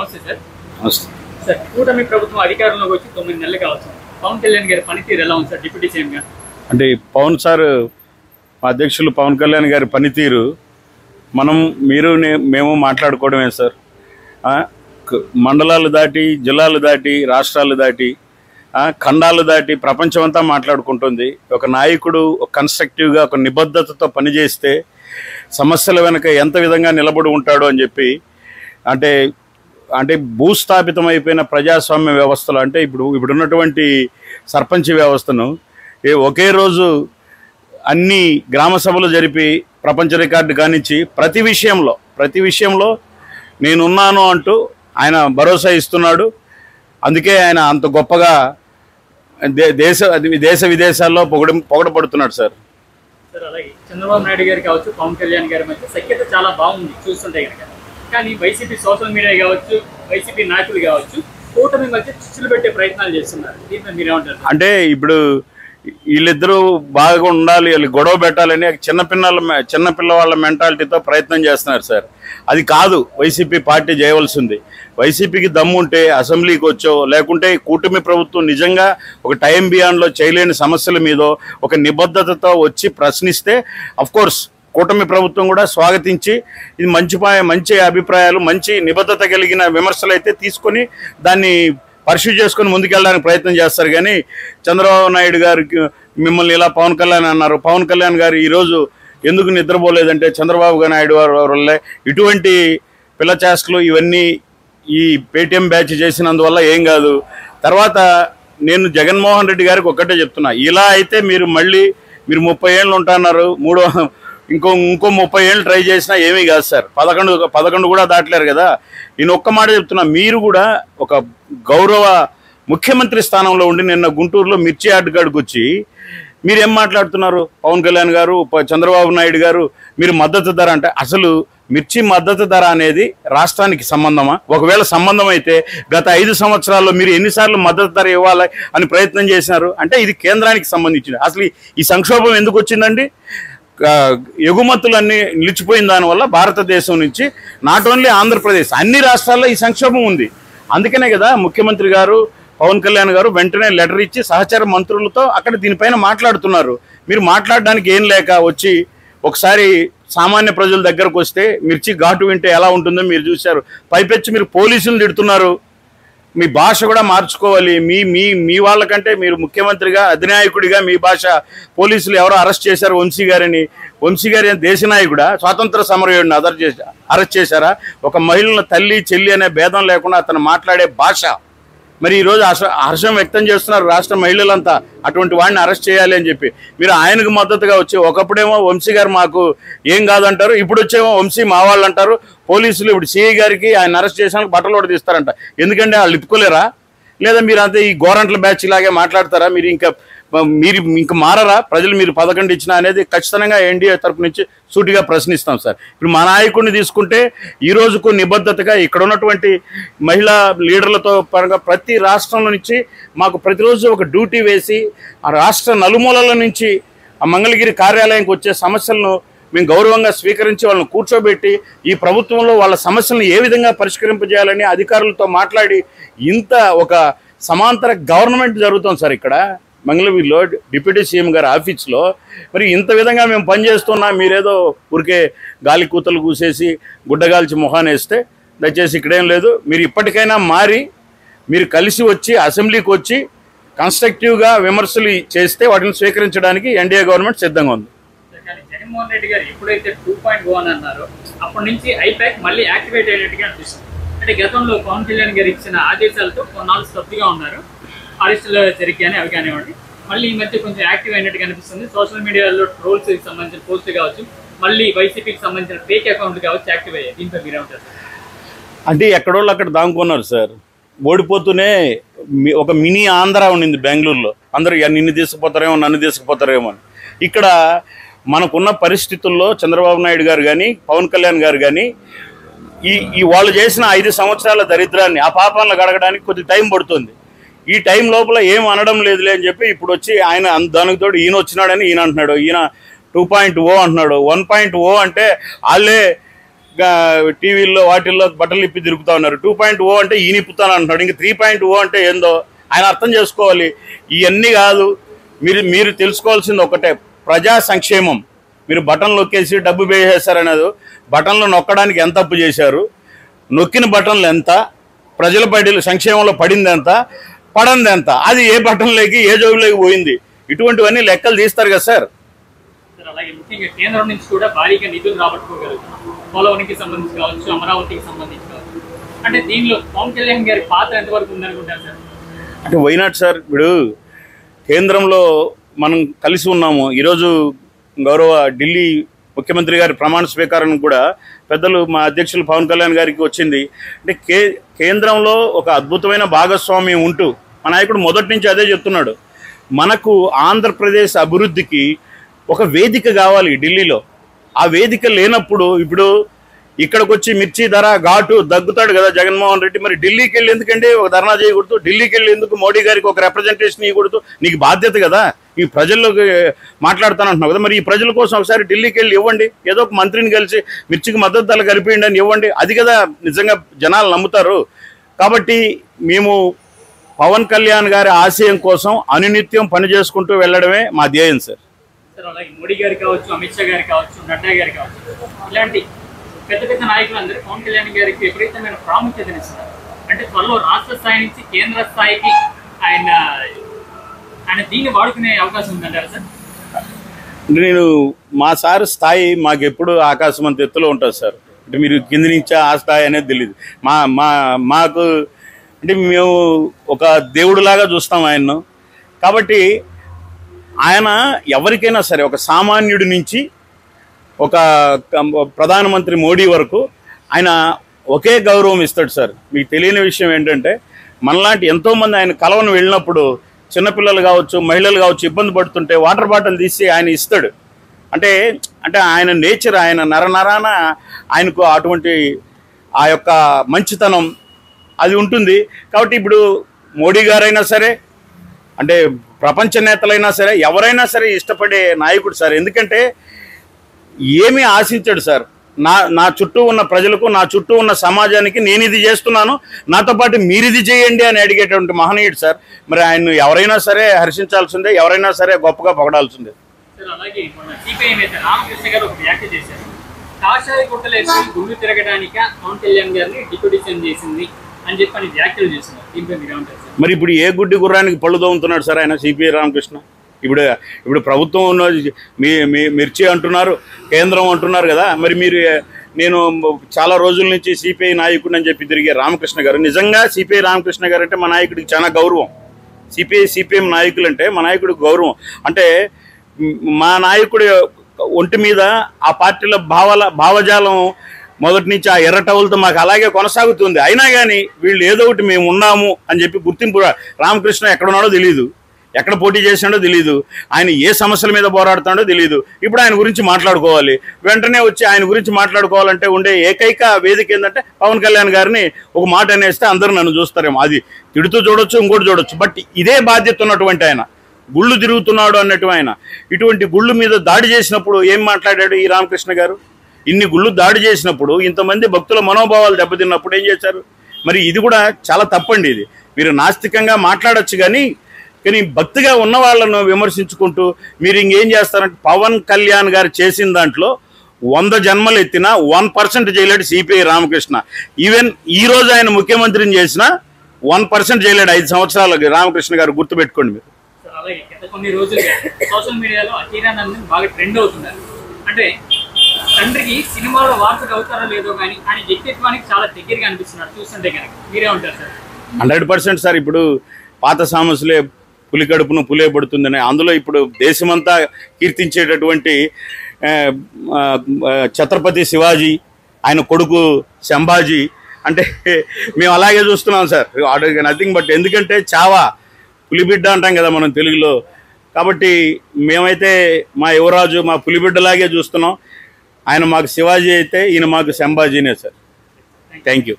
నమస్తే sir. Sir, కూటమి ప్రభుత్వం అధికారంలోకి వచ్చి 9 నెలలు కావచ్చు. పవన్ కళ్యాణ్ గారి పనితీరు ఎలా ఉంది సార్ డిప్యూటీ సీఎం గా? అంటే పవన్ సార్ అధ్యక్షులు పవన్ కళ్యాణ్ గారి పనితీరు మేము మాట్లాడుకోవడమే సార్. మండలాలు దాటి, జిల్లాలు దాటి, రాష్ట్రాలు దాటి, ఖండాలు దాటి ప్రపంచమంతా మాట్లాడుకుంటుంది. ఒక నాయకుడు కన్స్ట్రక్టివ్గా ఒక నిబద్ధతతో పనిచేస్తే సమస్యల వెనుక ఎంత విధంగా నిలబడి ఉంటాడు అని చెప్పి అంటే భూస్థాపితమైపోయిన ప్రజాస్వామ్య వ్యవస్థలు అంటే ఇప్పుడున్నటువంటి సర్పంచ్ వ్యవస్థను ఒకే రోజు అన్ని గ్రామ సభలు జరిపి ప్రపంచ రికార్డు కానించి ప్రతి విషయంలో నేనున్నాను అంటూ ఆయన భరోసా ఇస్తున్నాడు. అందుకే ఆయన అంత గొప్పగా దేశ విదేశాల్లో పొగడపడుతున్నాడు సార్. అలాగే చంద్రబాబు నాయుడు గారు కావచ్చు, పవన్ కళ్యాణ్ గారి మధ్య సఖ్యత చాలా బాగుంది చూస్తుంటే కనుక. కానీ వైసీపీ సోషల్ మీడియా కావచ్చు, వైసీపీ నాయకులు కావచ్చు, కూటమి మధ్య చిచ్చులు పెట్టే ప్రయత్నాలు చేస్తున్నారు. దీంట్లో మీరేమంటారు? అంటే ఇప్పుడు వీళ్ళిద్దరూ బాగా ఉండాలి, వీళ్ళు గొడవ పెట్టాలని చిన్నపిల్లవాళ్ళ మెంటాలిటీతో ప్రయత్నం చేస్తున్నారు సార్. అది కాదు వైసీపీ పార్టీ చేయవలసింది. వైసీపీకి దమ్ము ఉంటే అసెంబ్లీకి వచ్చో, లేకుంటే కూటమి ప్రభుత్వం నిజంగా ఒక టైం బియాండ్లో చేయలేని సమస్యల మీదో ఒక నిబద్ధతతో వచ్చి ప్రశ్నిస్తే అఫ్కోర్స్ కూటమి ప్రభుత్వం కూడా స్వాగతించి ఇది మంచి అభిప్రాయాలు, మంచి నిబద్ధత కలిగిన విమర్శలు అయితే తీసుకొని దాన్ని పర్స్యూ చేసుకొని ముందుకెళ్ళడానికి ప్రయత్నం చేస్తారు. కానీ చంద్రబాబు నాయుడు గారికి మిమ్మల్ని ఇలా పవన్ కళ్యాణ్ అన్నారు, పవన్ కళ్యాణ్ గారు ఈరోజు ఎందుకు నిద్రపోలేదంటే చంద్రబాబు నాయుడు గారి వల్లే ఇటువంటి పిల్లచేష్టలు ఇవన్నీ ఈ పేటీఎం బ్యాచ్ చేసినందువల్ల ఏం కాదు. తర్వాత నేను జగన్మోహన్ రెడ్డి గారికి ఒక్కటే చెప్తున్నా, ఇలా అయితే మీరు 30 ఏళ్ళు ఉంటున్నారు, ఇంకో 30 ఏళ్ళు ట్రై చేసినా ఏమీ కాదు సార్. 11 కూడా దాటలేరు కదా. నేను ఒక్క మాట చెప్తున్నా, మీరు కూడా ఒక గౌరవ ముఖ్యమంత్రి స్థానంలో ఉండి నిన్న గుంటూరులో మిర్చి అడ్డుకాడికి వచ్చి మీరేం మాట్లాడుతున్నారు? పవన్ కళ్యాణ్ గారు, చంద్రబాబు నాయుడు గారు మీరు మద్దతు ధర అంటే అసలు మిర్చి మద్దతు ధర అనేది రాష్ట్రానికి సంబంధమా? ఒకవేళ సంబంధం అయితే గత 5 సంవత్సరాల్లో మీరు ఎన్నిసార్లు మద్దతు ధర ఇవ్వాలి అని ప్రయత్నం చేసినారు? అంటే ఇది కేంద్రానికి సంబంధించింది. అసలు ఈ సంక్షోభం ఎందుకు వచ్చిందండి? ఎగుమతులన్నీ నిలిచిపోయిన దానివల్ల భారతదేశం నుంచి నాట్ ఓన్లీ ఆంధ్రప్రదేశ్ అన్ని రాష్ట్రాల్లో ఈ సంక్షోభం ఉంది. అందుకనే కదా ముఖ్యమంత్రి గారు పవన్ కళ్యాణ్ గారు వెంటనే లెటర్ ఇచ్చి సహచర మంత్రులతో అక్కడ దీనిపైన మాట్లాడుతున్నారు. మీరు మాట్లాడడానికి ఏం లేక వచ్చి ఒకసారి సామాన్య ప్రజల దగ్గరకు వస్తే మిర్చి ఘాటు వింటే ఎలా ఉంటుందో మీరు చూశారు. పైపెచ్చి మీరు పోలీసులు తిడుతున్నారు. మీ భాష కూడా మార్చుకోవాలి. మీ వాళ్ళకంటే మీరు ముఖ్యమంత్రిగా అధినాయకుడిగా మీ భాష. పోలీసులు ఎవరో అరెస్ట్ చేశారు వంశీ గారిని. వంశీ గారి దేశ నాయకుడా, స్వాతంత్ర సమరయోడిని అరెస్ట్ చేశారా? ఒక మహిళల తల్లి చెల్లి అనే భేదం లేకుండా అతను మాట్లాడే భాష. మరి ఈరోజు హర్షం వ్యక్తం చేస్తున్నారు రాష్ట్ర మహిళలంతా, అటువంటి వాడిని అరెస్ట్ చేయాలి అని చెప్పి. మీరు ఆయనకు మద్దతుగా వచ్చి ఒకప్పుడేమో వంశీ గారు మాకు ఏం కాదంటారు, ఇప్పుడు వచ్చేమో వంశీ మా వాళ్ళు అంటారు. పోలీసులు ఇప్పుడు సిఐ గారికి ఆయన అరెస్ట్ చేసినందుకు బట్టలు కూడా తీస్తారంట. ఎందుకంటే వాళ్ళు ఇప్పుకోలేరా? లేదా మీరు అంతే ఈ గోరంట్ల బ్యాచ్ ఇలాగే మాట్లాడతారా? మీరు ఇంకా మారరా? ప్రజలు మీరు 11 ఇచ్చినా అనేది ఖచ్చితంగా ఎన్డీఏ తరపు నుంచి సూటిగా ప్రశ్నిస్తాం సార్. ఇప్పుడు మా నాయకుడిని తీసుకుంటే ఈ రోజుకు నిబద్ధతగా ఇక్కడ ఉన్నటువంటి మహిళా లీడర్లతో పరంగా ప్రతి రాష్ట్రంలో నుంచి మాకు ప్రతిరోజు ఒక డ్యూటీ వేసి ఆ రాష్ట్ర నలుమూలల నుంచి ఆ మంగళగిరి కార్యాలయానికి వచ్చే సమస్యలను మేము గౌరవంగా స్వీకరించి వాళ్ళని కూర్చోబెట్టి ఈ ప్రభుత్వంలో వాళ్ళ సమస్యలను ఏ విధంగా పరిష్కరింపజేయాలని అధికారులతో మాట్లాడి ఇంత ఒక సమాంతర గవర్నమెంట్ జరుగుతుంది సార్ ఇక్కడ మంగళగిరిలో డిప్యూటీ సీఎం గారి ఆఫీస్లో. మరి ఇంత విధంగా మేము పనిచేస్తున్నా మీరేదో ఊరికే గాలి కూతలు కూసేసి గుడ్డగాల్చి మొహాన్ని వేస్తే దయచేసి ఇక్కడేం లేదు. మీరు ఇప్పటికైనా మారి మీరు కలిసి వచ్చి అసెంబ్లీకి వచ్చి కన్స్ట్రక్టివ్గా విమర్శలు చేస్తే వాటిని స్వీకరించడానికి ఎన్డీఏ గవర్నమెంట్ సిద్ధంగా ఉంది. జగన్మోహన్ రెడ్డి గారు ఎప్పుడైతే 2.1 అన్నారో అప్పటి నుంచి ఐపాక్ మళ్ళీ యాక్టివేట్ అయినట్టుగా అనిపిస్తుంది. అంటే గతంలో పవన్ కళ్యాణ్ గారు ఇచ్చిన ఆదేశాలతో కొన్నాళ్ళు స్తబ్దుగా ఉన్నారు. అరెస్టులు జరిగాయని అవి కానివ్వండి, మళ్ళీ ఈ మధ్య కొంచెం యాక్టివ్ అయినట్టుగా అనిపిస్తుంది. సోషల్ మీడియాలో ట్రోల్స్కి సంబంధించిన పోస్టులు కావచ్చు, మళ్ళీ వైసీపీకి సంబంధించిన ఫేక్ అకౌంట్లు కావచ్చు యాక్టివ్ అయ్యాయి. దీంతో మీరేమంటారు? అంటే ఎక్కడోళ్ళు అక్కడ దాంకున్నారు సార్. ఓడిపోతూనే ఒక మినీ ఆంధ్ర ఉండింది బెంగళూరులో. అందరూ నిన్ను తీసుకుపోతారేమో నన్ను తీసుకుపోతారేమో అని. ఇక్కడ మనకున్న పరిస్థితుల్లో చంద్రబాబు నాయుడు గారు కానీ పవన్ కళ్యాణ్ గారు కానీ ఈ వాళ్ళు చేసిన 5 సంవత్సరాల దరిద్రాన్ని ఆ పాపాలను గడగడానికి కొద్ది టైం పడుతుంది. ఈ టైం లోపల ఏం అనడం లేదులే అని చెప్పి ఇప్పుడు వచ్చి ఆయన దానికి తోడు ఈయన వచ్చినాడని ఈయన అంటున్నాడు. ఈయన 2.0 అంటున్నాడు. 1.0 అంటే వాళ్ళే టీవీల్లో వాటిల్లో బట్టలు ఇప్పి తిరుగుతూ ఉన్నారు. 2.0 అంటే ఈయన ఇప్పుతాను అంటున్నాడు. ఇంక 3.0 అంటే ఏందో ఆయన అర్థం చేసుకోవాలి. ఇవన్నీ కాదు, మీరు తెలుసుకోవాల్సింది ఒకటే, ప్రజా సంక్షేమం. మీరు బటన్ నొక్కేసి డబ్బు పే చేశారనేది, బటన్లు నొక్కడానికి ఎంత అప్పు చేశారు, నొక్కిన బటన్లు ఎంత, ప్రజల సంక్షేమంలో పడింది ఎంత, పడంది ఎంత, అది ఏ బటన్లోకి ఏ జోబులోకి పోయింది, ఇటువంటివన్నీ లెక్కలు తీస్తారు కదా సార్. అలాగే ముఖ్యంగా కేంద్రం నుంచి కూడా భారీగా నిధులు రాబట్టుకోగలుగుతున్నాం. పోలవరంకి సంబంధించి కావచ్చు, అమరావతికి సంబంధించి కావచ్చు. అంటే దీనిలో పవన్ కళ్యాణ్ గారి పాత్ర ఎంతవరకు ఉందనుకుంటారు సార్? అంటే వైనాట్ సార్, ఇప్పుడు కేంద్రంలో మనం కలిసి ఉన్నాము. ఈరోజు గౌరవ ఢిల్లీ ముఖ్యమంత్రి గారి ప్రమాణ స్వీకారం కూడా పెద్దలు మా అధ్యక్షులు పవన్ కళ్యాణ్ గారికి వచ్చింది. అంటే కేంద్రంలో ఒక అద్భుతమైన భాగస్వామ్యం ఉంటూ మా నాయకుడు మొదటి నుంచి అదే చెప్తున్నాడు, మనకు ఆంధ్రప్రదేశ్ అభివృద్ధికి ఒక వేదిక కావాలి ఢిల్లీలో. ఆ వేదిక లేనప్పుడు ఇప్పుడు ఇక్కడికి వచ్చి మిర్చి ధర ఘాటు దగ్గుతాడు కదా జగన్మోహన్ రెడ్డి, మరి ఢిల్లీకి వెళ్ళి ఎందుకంటే ఒక ధర్నా చేయకూడదు, ఢిల్లీకి వెళ్ళి ఎందుకు మోడీ గారికి ఒక రిప్రజెంటేషన్ ఇవ్వకూడదు, నీకు బాధ్యత కదా, ఈ ప్రజల్లోకి మాట్లాడుతానంటున్నావు కదా, మరి ఈ ప్రజల కోసం ఒకసారి ఢిల్లీకి వెళ్ళి ఇవ్వండి, ఏదో ఒక మంత్రిని కలిసి మిర్చికి మద్దతు ధర కలిపేయండి అని ఇవ్వండి, అది కదా నిజంగా జనాలు నమ్ముతారు. కాబట్టి మేము పవన్ కళ్యాణ్ గారి ఆశయం కోసం అనునిత్యం పని చేసుకుంటూ వెళ్ళడమే మా ధ్యేయం సార్. అలాగే మోడీ గారు కావచ్చు, అమిత్ షా గారు కావచ్చు, నడ్డా గారు కావచ్చు, ఇలాంటి పెద్ద పెద్ద నాయకులందరూ పవన్ కళ్యాణ్ గారికి విపరీతమైన ప్రాముఖ్యతనిస్తున్నారు. అంటే త్వరలో రాష్ట్ర స్థాయి నుంచి కేంద్ర స్థాయికి ఆయన దీన్ని వాడుకునే అవకాశం ఉందంటారు సార్? నేను మా సార్ స్థాయి మాకు ఎప్పుడు ఆకాశం అంత ఎత్తులో ఉంటుంది సార్. అంటే మీరు కింది నుంచా ఆ స్థాయి అనేది తెలియదు. మాకు అంటే మేము ఒక దేవుడిలాగా చూస్తాం ఆయన్ను. కాబట్టి ఆయన ఎవరికైనా సరే, ఒక సామాన్యుడి నుంచి ఒక ప్రధానమంత్రి మోడీ వరకు ఆయన ఒకే గౌరవం ఇస్తాడు సార్. మీకు తెలియని విషయం ఏంటంటే, మనలాంటి ఎంతోమంది ఆయన కలవను వెళ్ళినప్పుడు చిన్నపిల్లలు కావచ్చు, మహిళలు కావచ్చు ఇబ్బంది పడుతుంటే వాటర్ బాటిల్ తీసి ఆయన ఇస్తాడు. అంటే ఆయన నేచర్, ఆయన నరనరాన ఆయనకు అటువంటి ఆ యొక్క మంచితనం అది ఉంటుంది. కాబట్టి ఇప్పుడు మోడీ గారైనా సరే, అంటే ప్రపంచ నేతలైనా సరే, ఎవరైనా సరే ఇష్టపడే నాయకుడు సార్. ఎందుకంటే ఏమీ ఆశించాడు సార్. నా చుట్టూ ఉన్న ప్రజలకు, నా చుట్టూ ఉన్న సమాజానికి నేను ఇది చేస్తున్నాను, నాతో పాటు మీరు ఇది చేయండి అని అడిగేటువంటి మహనీయుడు సార్. మరి ఆయన ఎవరైనా సరే హర్షించాల్సిందే, ఎవరైనా సరే గొప్పగా పొగడాల్సిందే. అలాగే సిపిఐ నేత రామకృష్ణ గారు ఒక వ్యాఖ్య చేశారు, కాషాయ గుట్టలేసి గుళ్ళు తిరగడానికి పవన్ కళ్యాణ్ గారిని డిప్యూటీ సీఎం చేసింది అని చెప్పి వ్యాఖ్యలు చేస్తున్నారు. దీనిపై మీరు ఏమంటారు సార్? మరి ఇప్పుడు ఏ గుడ్డి గుర్రానికి పళ్ళు తోముతున్నాడు సార్ ఆయన సిపిఐ రామకృష్ణ? ఇప్పుడు ప్రభుత్వం ఉన్న మిర్చి అంటున్నారు, కేంద్రం అంటున్నారు కదా. మరి నేను చాలా రోజుల నుంచి సిపిఐ నాయకుడిని అని చెప్పి తిరిగే రామకృష్ణ గారు, నిజంగా సిపిఐ రామకృష్ణ గారు అంటే మా నాయకుడికి చాలా గౌరవం. సిపిఎం నాయకులు అంటే మా నాయకుడికి గౌరవం. అంటే మా నాయకుడి ఒంటి మీద ఆ పార్టీల భావజాలం మొదటి నుంచి ఆ ఎర్ర టవల్తో మాకు అలాగే కొనసాగుతుంది. అయినా కానీ వీళ్ళు ఏదో ఒకటి మేము ఉన్నాము అని చెప్పి గుర్తింపు. రామకృష్ణ ఎక్కడున్నాడో తెలియదు, ఎక్కడ పోటీ చేసినాడో తెలియదు, ఆయన ఏ సమస్యల మీద పోరాడుతాడో తెలియదు. ఇప్పుడు ఆయన గురించి మాట్లాడుకోవాలి, వెంటనే వచ్చి ఆయన గురించి మాట్లాడుకోవాలంటే ఉండే ఏకైక వేదిక ఏంటంటే పవన్ కళ్యాణ్ గారిని ఒక మాట అనేస్తే అందరూ నన్ను చూస్తారేమో. అది తిడుతూ చూడొచ్చు, ఇంకోటి చూడొచ్చు. బట్ ఇదే బాధ్యత ఉన్నటువంటి ఆయన, గుళ్ళు తిరుగుతున్నాడు అన్నట్టు ఆయన ఇటువంటి గుళ్ళు మీద దాడి చేసినప్పుడు ఏం మాట్లాడాడు ఈ రామకృష్ణ గారు? ఇన్ని గుళ్ళు దాడి చేసినప్పుడు, ఇంతమంది భక్తుల మనోభావాలు దెబ్బతిన్నప్పుడు ఏం చేశారు? మరి ఇది కూడా చాలా తప్పండి. ఇది మీరు నాస్తికంగా మాట్లాడచ్చు, కానీ భక్తిగా ఉన్న వాళ్ళను విమర్శించుకుంటూ మీరు ఇంకేం చేస్తారంటే, పవన్ కళ్యాణ్ గారు చేసిన దాంట్లో 100 జన్మలు ఎత్తినా 1% చేయలేడు సిపిఐ రామకృష్ణ. ఈవెన్ ఈ రోజు ఆయన ముఖ్యమంత్రిని చేసినా 1% చేయలేడు 5 సంవత్సరాలకి రామకృష్ణ గారు. గుర్తుపెట్టుకోండి మీరు. అలాగే గత కొన్ని రోజులుగా సోషల్ మీడియాలో అఖీరానందన్ బాగా ట్రెండ్ అవుతున్నారు. అంటే తండ్రికి సినిమాలో వారసుడు అవుతారో లేదో కానీ ఆయన వ్యక్తిత్వానికి చాలా దగ్గరగా అనిపిస్తున్నారు చూస్తుంటే కనుక. మీరే ఉంటారు సార్? 100% సార్. ఇప్పుడు పాత సామస్సులే పులి కడుపును పులే పడుతుందని, అందులో ఇప్పుడు దేశమంతా కీర్తించేటటువంటి ఛత్రపతి శివాజీ, ఆయన కొడుకు సంభాజీ, అంటే మేము అలాగే చూస్తున్నాం సార్. నథింగ్ బట్, ఎందుకంటే చావా పులిబిడ్డ అంటాం కదా మనం తెలుగులో. కాబట్టి మేమైతే మా యువరాజు మా పులిబిడ్డలాగే చూస్తున్నాం. ఆయన మాకు శివాజీ అయితే ఈయన మాకు సంభాజీనే సార్. Thank you.